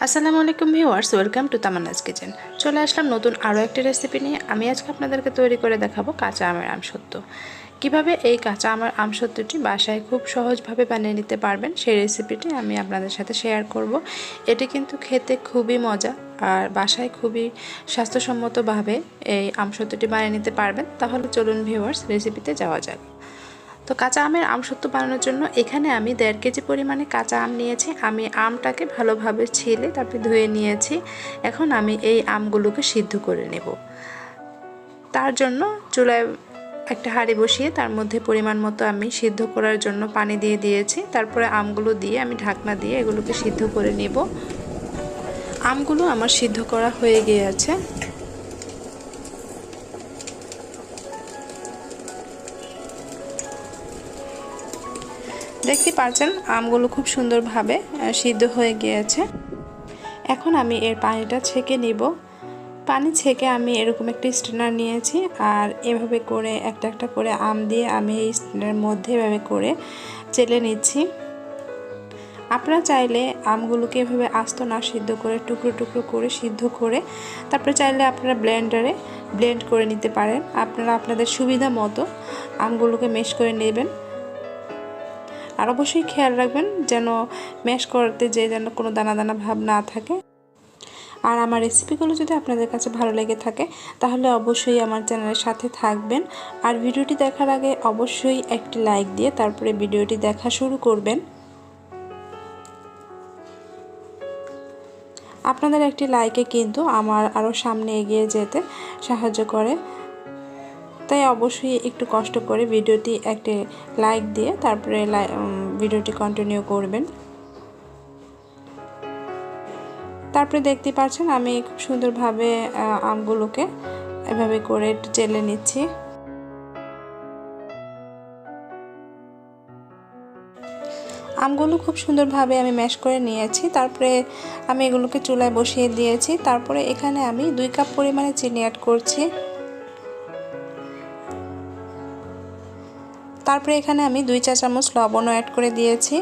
আসসালামু আলাইকুম viewers, welcome to Tamanna's kitchen. চলে আসলাম নতুন আরও একটি রেসিপি নিয়ে। আমি আজকে আপনাদেরকে তৈরি করে দেখাবো কাঁচা আমের আমসত্ত্ব। কিভাবে এই কাঁচা আমের আমসত্ত্বটি বাসায় খুব সহজভাবে বানিয়ে নিতে পারবেন সেই রেসিপিটি আমি আপনাদের সাথে শেয়ার করব। এটি কিন্তু খেতে খুবই মজা আর বাসায় খুবই স্বাস্থ্যসম্মতভাবে এই আমসত্ত্বটি বানিয়ে নিতে পারবেন। তাহলে চলুন ভিউয়ার্স, রেসিপিতে যাওয়া যাক। তো কাঁচা আমের আমসত্ত্ব বানানোর জন্য এখানে আমি 1.5 কেজি পরিমাণে কাঁচা আম নিয়েছি। আমি আমটাকে ভালোভাবে ছিলে তারপরে ধুয়ে নিয়েছি। এখন আমি এই আমগুলোকে সিদ্ধ করে নেব। তার জন্য চুলায় একটা হাঁড়ি বসিয়ে তার মধ্যে পরিমাণ মতো আমি সিদ্ধ করার জন্য পানি দিয়ে দিয়েছি। তারপরে আমগুলো দিয়ে আমি ঢাকনা দিয়ে এগুলোকে সিদ্ধ করে নেব। আমগুলো আমার সিদ্ধ করা হয়ে গিয়েছে। দেখতে পাচ্ছেন আমগুলো খুব সুন্দরভাবে সিদ্ধ হয়ে গিয়েছে। এখন আমি এর পানিটা ছেঁকে নিব। পানি ছেঁকে আমি এরকম একটি স্ট্রেনার নিয়েছি আর এভাবে করে একটা একটা করে আম দিয়ে আমি এই স্ট্রেনারের মধ্যে এভাবে করে চেলে নিচ্ছি। আপনারা চাইলে আমগুলোকে এভাবে আস্ত না সিদ্ধ করে টুকরো টুকরো করে সিদ্ধ করে তারপরে চাইলে আপনারা ব্লেন্ডারে ব্লেন্ড করে নিতে পারেন। আপনারা আপনাদের সুবিধা মতো আমগুলোকে ম্যাশ করে নেবেন। আর অবশ্যই খেয়াল রাখবেন যেন ম্যাশ করতে যেন কোনো দানা দানা ভাব না থাকে। আর আমার রেসিপিগুলো যদি আপনাদের কাছে ভালো লেগে থাকে তাহলে অবশ্যই আমার চ্যানেলের সাথে থাকবেন। আর ভিডিওটি দেখার আগে অবশ্যই একটি লাইক দিয়ে তারপরে ভিডিওটি দেখা শুরু করবেন। আপনাদের একটি লাইকে কিন্তু আমার আরও সামনে এগিয়ে যেতে সাহায্য করে। তাই অবশ্যই একটু কষ্ট করে ভিডিওটি একটি লাইক দিয়ে তারপরে ভিডিওটি কন্টিনিউ করবেন। তারপরে দেখতে পাচ্ছেন আমি খুব সুন্দরভাবে আমগুলোকে এভাবে করে একটু চেলে নিচ্ছি। আমগুলো খুব সুন্দরভাবে আমি ম্যাশ করে নিয়েছি। তারপরে আমি এগুলোকে চুলায় বসিয়ে দিয়েছি। তারপরে এখানে আমি 2 কাপ পরিমাণে চিনি অ্যাড করছি। তারপরে এখানে আমি 2 চা চামচ লবণও অ্যাড করে দিয়েছি।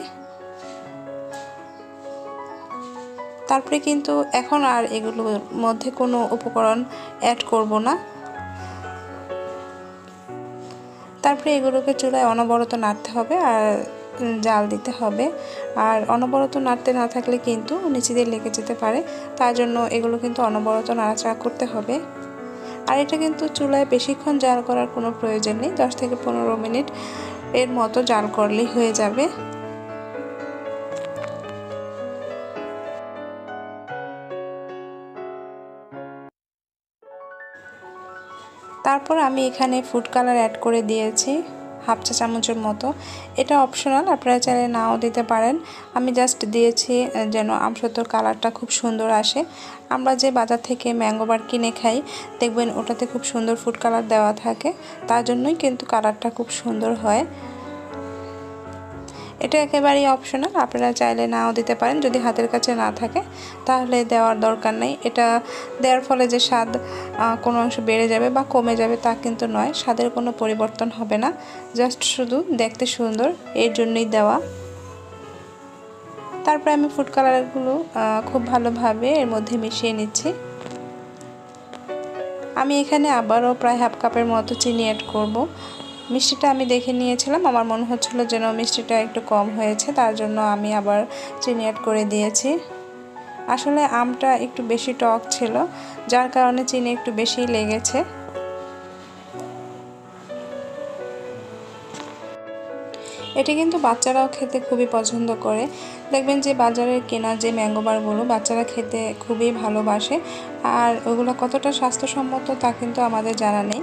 তারপরে কিন্তু এখন আর এগুলোর মধ্যে কোনো উপকরণ অ্যাড করব না। তারপরে এগুলোকে চুলায় অনবরত নাড়তে হবে আর জাল দিতে হবে। আর অনবরত নাড়তে না থাকলে কিন্তু নিচে দিয়ে লেগে যেতে পারে। তার জন্য এগুলো কিন্তু অনবরত নাড়াচাড়া করতে হবে। আর এটা কিন্তু চুলায় বেশিক্ষণ জাল করার কোনো প্রয়োজন নেই। 10 থেকে 15 মিনিট এর মতো জাল করলেই হয়ে যাবে। তারপর আমি এখানে ফুড কালার অ্যাড করে দিয়েছি 1/2 চা চামচের মতো। এটা অপশনাল, আপনারা চাইলে নাও দিতে পারেন। আমি জাস্ট দিয়েছি যেন আমসত্ত্বর কালারটা খুব সুন্দর আসে। আমরা যে বাজার থেকে ম্যাঙ্গো বার কিনে খাই দেখবেন ওটাতে খুব সুন্দর ফুড কালার দেওয়া থাকে, তার জন্যই কিন্তু কালারটা খুব সুন্দর হয়। এটা একেবারেই অপশনাল, আপনারা চাইলে নাও দিতে পারেন। যদি হাতের কাছে না থাকে তাহলে দেওয়ার দরকার নেই। এটা দেওয়ার ফলে যে স্বাদ কোনো অংশ বেড়ে যাবে বা কমে যাবে তা কিন্তু নয়, স্বাদের কোনো পরিবর্তন হবে না, জাস্ট শুধু দেখতে সুন্দর এর জন্যই দেওয়া। তারপরে আমি ফুড কালারগুলো খুব ভালোভাবে এর মধ্যে মিশিয়ে নিচ্ছি। আমি এখানে আবারও প্রায় 1/2 কাপের মতো চিনি অ্যাড করব। মিষ্টিটা আমি দেখে নিয়েছিলাম, আমার মনে হচ্ছিলো যেন মিষ্টিটা একটু কম হয়েছে, তার জন্য আমি আবার চিনি অ্যাড করে দিয়েছি। আসলে আমটা একটু বেশি টক ছিল, যার কারণে চিনি একটু বেশিই লেগেছে। এটি কিন্তু বাচ্চারাও খেতে খুবই পছন্দ করে। দেখবেন যে বাজারের কেনা যে ম্যাঙ্গো বারগুলো বাচ্চারা খেতে খুবই ভালোবাসে, আর ওগুলো কতটা স্বাস্থ্যসম্মত তা কিন্তু আমাদের জানা নেই।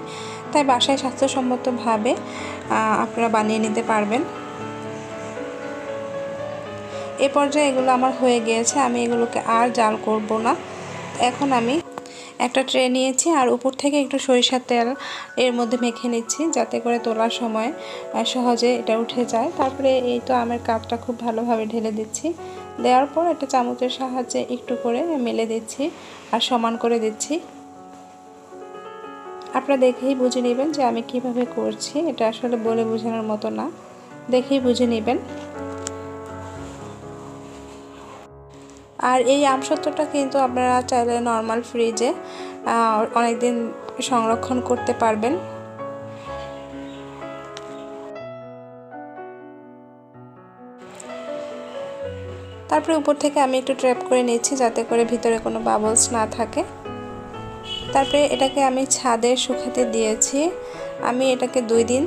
তাই বাসায় স্বাস্থ্যসম্মতভাবে আপনারা বানিয়ে নিতে পারবেন। এ পর্যায়ে এগুলো আমার হয়ে গিয়েছে, আমি এগুলোকে আর জাল করব না। এখন আমি একটা ট্রে নিয়েছি আর উপর থেকে একটু সরিষার তেল এর মধ্যে মেখে নিচ্ছি যাতে করে তোলার সময় সহজে এটা উঠে যায়। তারপরে এই তো আমের কাপটা খুব ভালোভাবে ঢেলে দিচ্ছি। দেওয়ার পর একটা চামচের সাহায্যে একটু করে মেলে দিচ্ছি আর সমান করে দিচ্ছি। আপনারা দেখেই বুঝে নেবেন যে আমি কিভাবে করছি, এটা আসলে বলে বোঝানোর মতো না, দেখেই বুঝে নেবেন। আর এই আমসত্ত্বটা কিন্তু আপনারা চাইলে নর্মাল ফ্রিজে অনেক দিন সংরক্ষণ করতে পারবেন। তারপরে উপর থেকে আমি একটু ট্র্যাপ করে নিচ্ছি যাতে করে ভিতরে কোনো বাবলস না থাকে। তারপরে এটাকে আমি ছাদে শুকাতে দিয়েছি। আমি এটাকে 2 দিন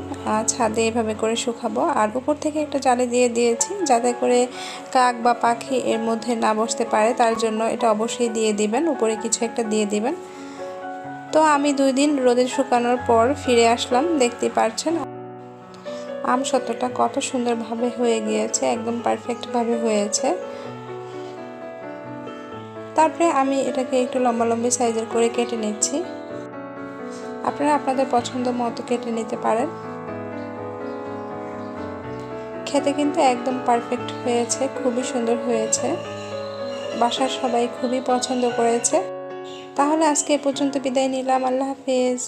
ছাদে এভাবে করে শুকাবো। আর উপর থেকে একটা জালি দিয়ে দিয়েছি যাতে করে কাক বা পাখি এর মধ্যে না বসতে পারে, তার জন্য এটা অবশ্যই দিয়ে দিবেন, উপরে কিছু একটা দিয়ে দিবেন। তো আমি 2 দিন রোদে শুকানোর পর ফিরে আসলাম। দেখতে পাচ্ছেন আমসত্ত্বটা কত সুন্দরভাবে হয়ে গিয়েছে, একদম পারফেক্টভাবে হয়েছে। তারপরে আমি এটাকে একটু লম্বালম্বি সাইজের করে কেটে নিচ্ছি। আপনারা আপনাদের পছন্দ মতো কেটে নিতে পারেন। খেতে কিন্তু একদম পারফেক্ট হয়েছে, খুবই সুন্দর হয়েছে, বাসার সবাই খুবই পছন্দ করেছে। তাহলে আজকে এ পর্যন্ত বিদায় নিলাম। আল্লাহ হাফেজ।